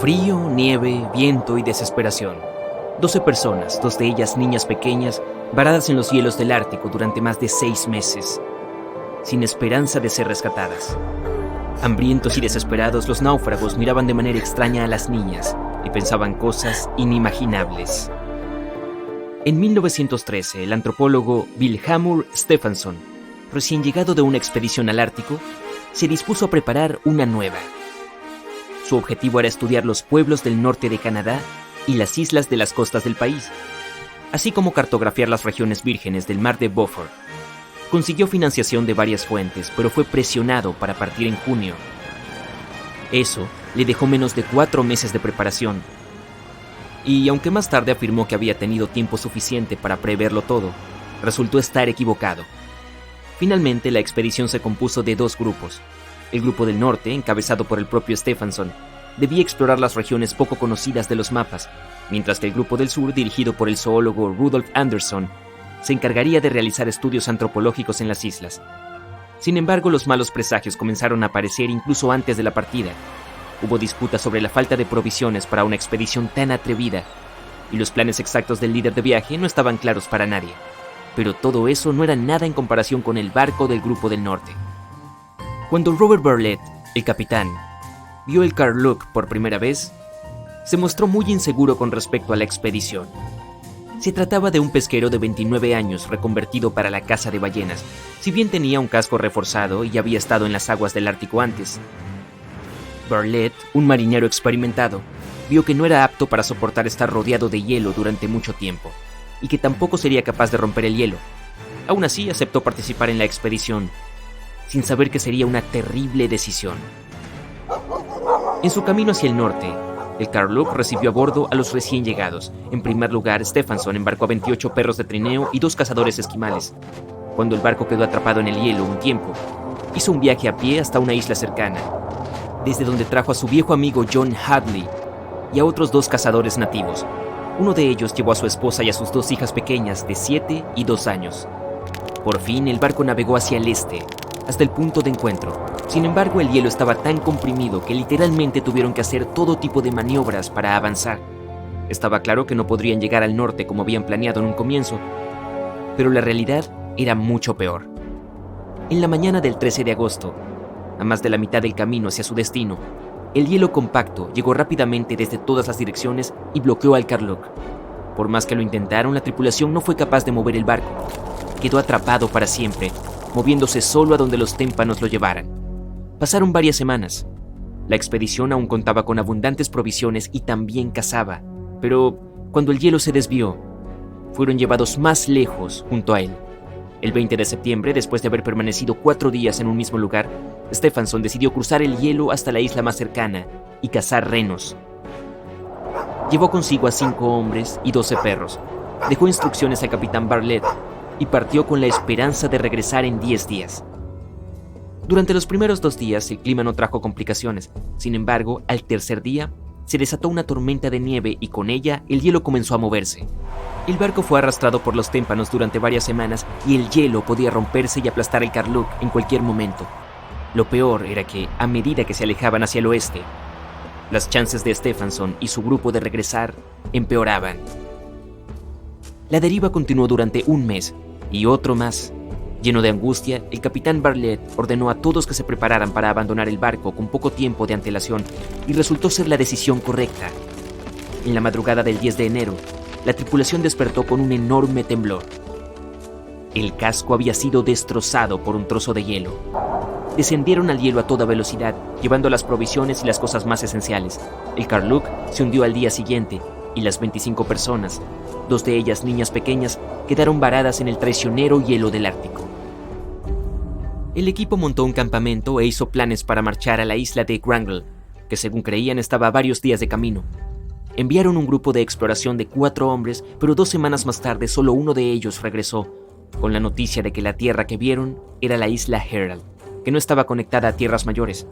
Frío, nieve, viento y desesperación. 12 personas, dos de ellas niñas pequeñas, varadas en los hielos del Ártico durante más de 6 meses, sin esperanza de ser rescatadas. Hambrientos y desesperados, los náufragos miraban de manera extraña a las niñas y pensaban cosas inimaginables. En 1913, el antropólogo Vilhjálmur Stefansson, recién llegado de una expedición al Ártico, se dispuso a preparar una nueva. Su objetivo era estudiar los pueblos del norte de Canadá y las islas de las costas del país, así como cartografiar las regiones vírgenes del mar de Beaufort. Consiguió financiación de varias fuentes, pero fue presionado para partir en junio. Eso le dejó menos de 4 meses de preparación. Y aunque más tarde afirmó que había tenido tiempo suficiente para preverlo todo, resultó estar equivocado. Finalmente, la expedición se compuso de 2 grupos. El grupo del norte, encabezado por el propio Stefansson, debía explorar las regiones poco conocidas de los mapas, mientras que el grupo del sur, dirigido por el zoólogo Rudolf Anderson, se encargaría de realizar estudios antropológicos en las islas. Sin embargo, los malos presagios comenzaron a aparecer incluso antes de la partida. Hubo disputas sobre la falta de provisiones para una expedición tan atrevida, y los planes exactos del líder de viaje no estaban claros para nadie. Pero todo eso no era nada en comparación con el barco del grupo del norte. Cuando Robert Bartlett, el capitán, vio el Karluk por primera vez, se mostró muy inseguro con respecto a la expedición. Se trataba de un pesquero de 29 años reconvertido para la caza de ballenas, si bien tenía un casco reforzado y había estado en las aguas del Ártico antes. Bartlett, un marinero experimentado, vio que no era apto para soportar estar rodeado de hielo durante mucho tiempo, y que tampoco sería capaz de romper el hielo. Aún así, aceptó participar en la expedición, sin saber que sería una terrible decisión. En su camino hacia el norte, el Karluk recibió a bordo a los recién llegados. En primer lugar, Stefansson embarcó a 28 perros de trineo y 2 cazadores esquimales. Cuando el barco quedó atrapado en el hielo un tiempo, hizo un viaje a pie hasta una isla cercana, desde donde trajo a su viejo amigo John Hadley y a otros 2 cazadores nativos. Uno de ellos llevó a su esposa y a sus 2 hijas pequeñas de 7 y 2 años. Por fin, el barco navegó hacia el este, hasta el punto de encuentro. Sin embargo, el hielo estaba tan comprimido que literalmente tuvieron que hacer todo tipo de maniobras para avanzar. Estaba claro que no podrían llegar al norte como habían planeado en un comienzo, pero la realidad era mucho peor. En la mañana del 13 de agosto, a más de la mitad del camino hacia su destino, el hielo compacto llegó rápidamente desde todas las direcciones y bloqueó al Karluk. Por más que lo intentaron, la tripulación no fue capaz de mover el barco. Quedó atrapado para siempre, moviéndose solo a donde los témpanos lo llevaran. Pasaron varias semanas. La expedición aún contaba con abundantes provisiones y también cazaba, pero cuando el hielo se desvió, fueron llevados más lejos junto a él. El 20 de septiembre, después de haber permanecido 4 días en un mismo lugar, Stefansson decidió cruzar el hielo hasta la isla más cercana y cazar renos. Llevó consigo a 5 hombres y 12 perros. Dejó instrucciones al capitán Bartlett y partió con la esperanza de regresar en 10 días. Durante los primeros 2 días el clima no trajo complicaciones. Sin embargo, al tercer día se desató una tormenta de nieve y con ella el hielo comenzó a moverse. El barco fue arrastrado por los témpanos durante varias semanas y el hielo podía romperse y aplastar el Karluk en cualquier momento. Lo peor era que, a medida que se alejaban hacia el oeste, las chances de Stefansson y su grupo de regresar empeoraban. La deriva continuó durante 1 mes y otro más. Lleno de angustia, el capitán Bartlett ordenó a todos que se prepararan para abandonar el barco con poco tiempo de antelación, y resultó ser la decisión correcta. En la madrugada del 10 de enero, la tripulación despertó con un enorme temblor. El casco había sido destrozado por un trozo de hielo. Descendieron al hielo a toda velocidad, llevando las provisiones y las cosas más esenciales. El Karluk se hundió al día siguiente, y las 25 personas, 2 de ellas niñas pequeñas, quedaron varadas en el traicionero hielo del Ártico. El equipo montó un campamento e hizo planes para marchar a la isla de Wrangel, que según creían estaba a varios días de camino. Enviaron un grupo de exploración de 4 hombres, pero 2 semanas más tarde solo uno de ellos regresó, con la noticia de que la tierra que vieron era la isla Herald, que no estaba conectada a tierras mayores.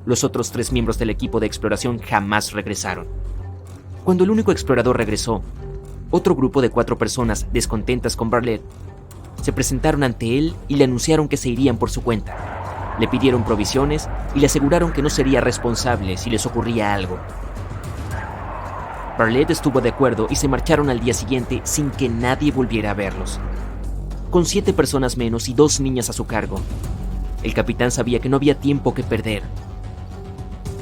Los otros 3 miembros del equipo de exploración jamás regresaron. Cuando el único explorador regresó, otro grupo de 4 personas, descontentas con Bartlett, se presentaron ante él y le anunciaron que se irían por su cuenta. Le pidieron provisiones y le aseguraron que no sería responsable si les ocurría algo. Bartlett estuvo de acuerdo y se marcharon al día siguiente sin que nadie volviera a verlos. Con 7 personas menos y 2 niñas a su cargo, el capitán sabía que no había tiempo que perder.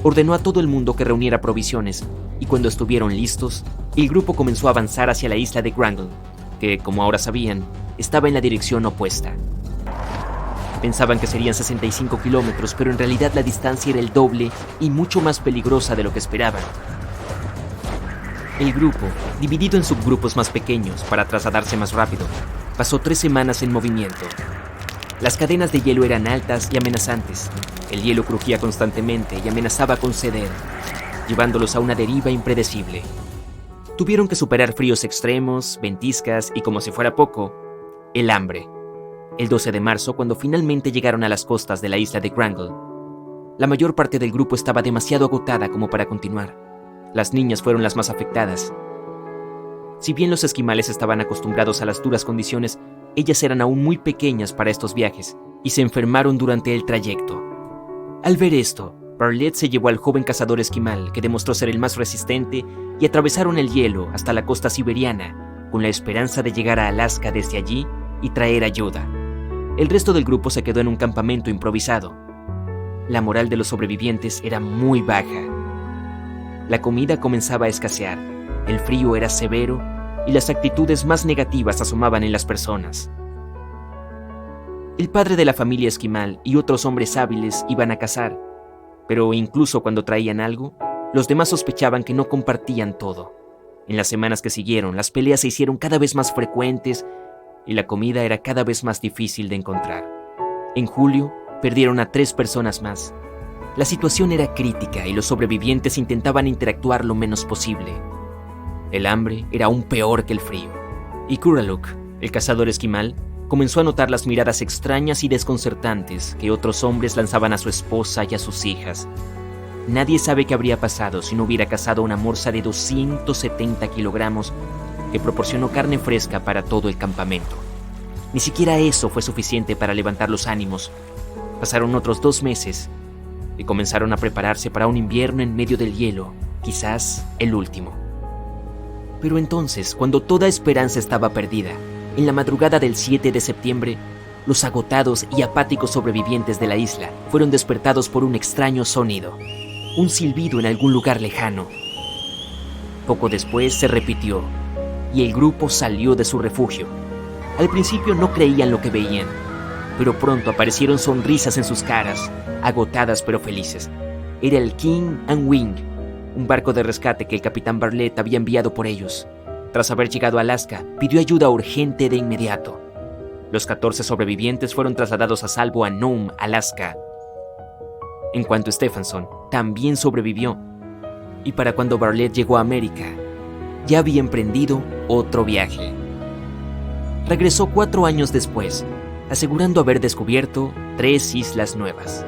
Ordenó a todo el mundo que reuniera provisiones, y cuando estuvieron listos, el grupo comenzó a avanzar hacia la isla de Wrangell, que, como ahora sabían, estaba en la dirección opuesta. Pensaban que serían 65 kilómetros, pero en realidad la distancia era el doble y mucho más peligrosa de lo que esperaban. El grupo, dividido en subgrupos más pequeños para trasladarse más rápido, pasó 3 semanas en movimiento. Las cadenas de hielo eran altas y amenazantes. El hielo crujía constantemente y amenazaba con ceder, llevándolos a una deriva impredecible. Tuvieron que superar fríos extremos, ventiscas y, como si fuera poco, el hambre. El 12 de marzo, cuando finalmente llegaron a las costas de la isla de Wrangell, la mayor parte del grupo estaba demasiado agotada como para continuar. Las niñas fueron las más afectadas. Si bien los esquimales estaban acostumbrados a las duras condiciones, ellas eran aún muy pequeñas para estos viajes y se enfermaron durante el trayecto. Al ver esto, Bartlett se llevó al joven cazador esquimal, que demostró ser el más resistente, y atravesaron el hielo hasta la costa siberiana, con la esperanza de llegar a Alaska desde allí y traer ayuda. El resto del grupo se quedó en un campamento improvisado. La moral de los sobrevivientes era muy baja. La comida comenzaba a escasear, el frío era severo y las actitudes más negativas asomaban en las personas. El padre de la familia esquimal y otros hombres hábiles iban a cazar, pero incluso cuando traían algo, los demás sospechaban que no compartían todo. En las semanas que siguieron, las peleas se hicieron cada vez más frecuentes y la comida era cada vez más difícil de encontrar. En julio, perdieron a 3 personas más. La situación era crítica y los sobrevivientes intentaban interactuar lo menos posible. El hambre era aún peor que el frío. Y Kuraluk, el cazador esquimal, comenzó a notar las miradas extrañas y desconcertantes que otros hombres lanzaban a su esposa y a sus hijas. Nadie sabe qué habría pasado si no hubiera cazado una morsa de 270 kilogramos que proporcionó carne fresca para todo el campamento. Ni siquiera eso fue suficiente para levantar los ánimos. Pasaron otros 2 meses y comenzaron a prepararse para un invierno en medio del hielo, quizás el último. Pero entonces, cuando toda esperanza estaba perdida, en la madrugada del 7 de septiembre, los agotados y apáticos sobrevivientes de la isla fueron despertados por un extraño sonido, un silbido en algún lugar lejano. Poco después se repitió, y el grupo salió de su refugio. Al principio no creían lo que veían, pero pronto aparecieron sonrisas en sus caras, agotadas pero felices. Era el King and Wing, un barco de rescate que el capitán Bartlett había enviado por ellos. Tras haber llegado a Alaska, pidió ayuda urgente de inmediato. Los 14 sobrevivientes fueron trasladados a salvo a Nome, Alaska. En cuanto a Stephenson, también sobrevivió. Y para cuando Bartlett llegó a América, ya había emprendido otro viaje. Regresó 4 años después, asegurando haber descubierto 3 islas nuevas.